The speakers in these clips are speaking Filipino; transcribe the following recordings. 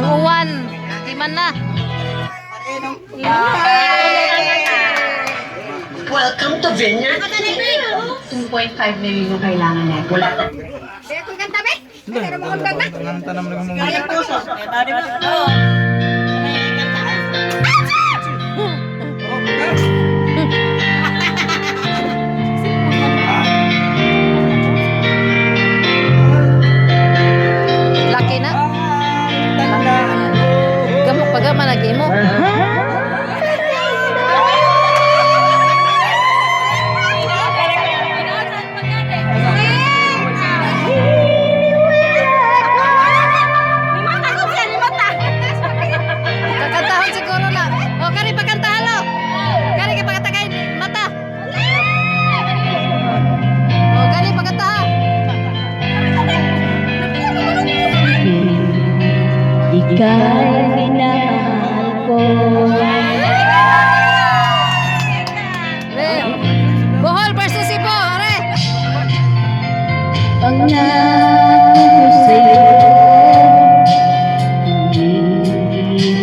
Ang uwan. Iman na. Welcome to Vineyard. 2.5 million yung kailangan niya. Wala na. Tanam na mo. Laki na. Gamok pa gaman lagi mo. Kakantahon siguro na. O, kari pagkantahan lo. Kari kay pagkatagay mata. O, kari pagkantahan. Ika'y minamahal ko. Re. Bohol versus Cebu, re. Pangako ko sa'yo, hindi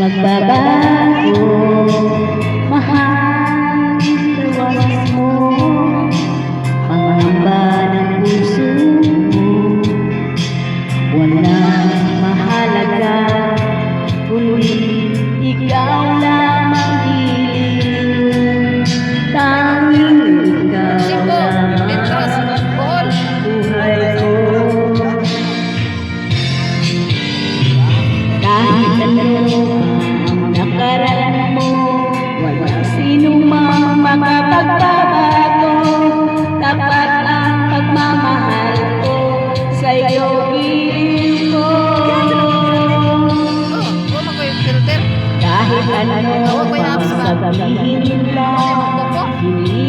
magbabago. Mahal, tawas mo, pangamba ng puso mo. Walang mahalaga, kundi ikaw lamang hiling. Tanging ikaw Cebu, Petros, lamang Bohol. buhay ko. Kahit ano ang nakaraan mo, walang sino mang makapagbabago. Tapat ang pagmamahal ko sa'yo, giling ko. Oh, ko yung filter. Kahit ano pang sabihin nila, hindi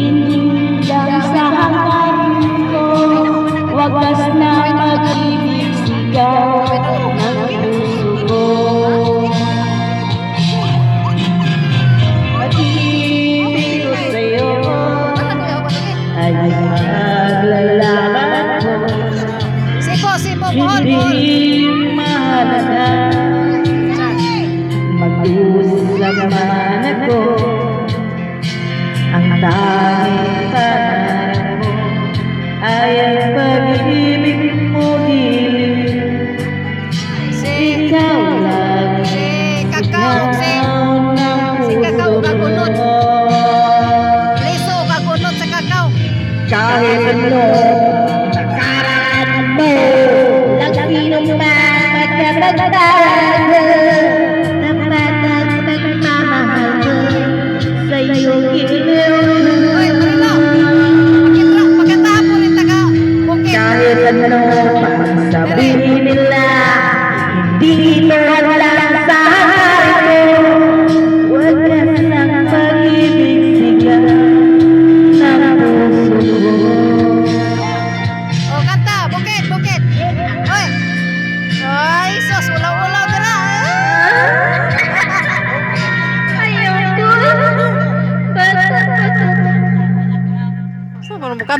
lang sa hanggarin ko. Wagas na pag-ibig sigaw ng puso ko. Pag-ibig ko sa'yo ay maglalaban ko. Cebu, Bohol, Bohol. Hindi mahalaga, mag-usap man ako. Ang tanging pangarap mo ay ang pag-ibig mo, hiling. Ikaw lang Si Kakao, si Kakao kagunot. Liso kagunot sa Kakao. kahit ano nakaraan mo, lang sino man magkapagbago. Tapat ang pagmamahal ko sa'yo, giling. Uy, Marilo. Pagkantahan mo rin taga. Bukit. Kahit ano pang sabihin nila, hindi ito walang sa hangarin ko. Wagas ng pag-ibig sigaw ng puso ko. O, kanta. Bukit, bukit. Uy. Ay, sus. Ulaw-ulaw ka na. Ayoko. Saan mo kanta?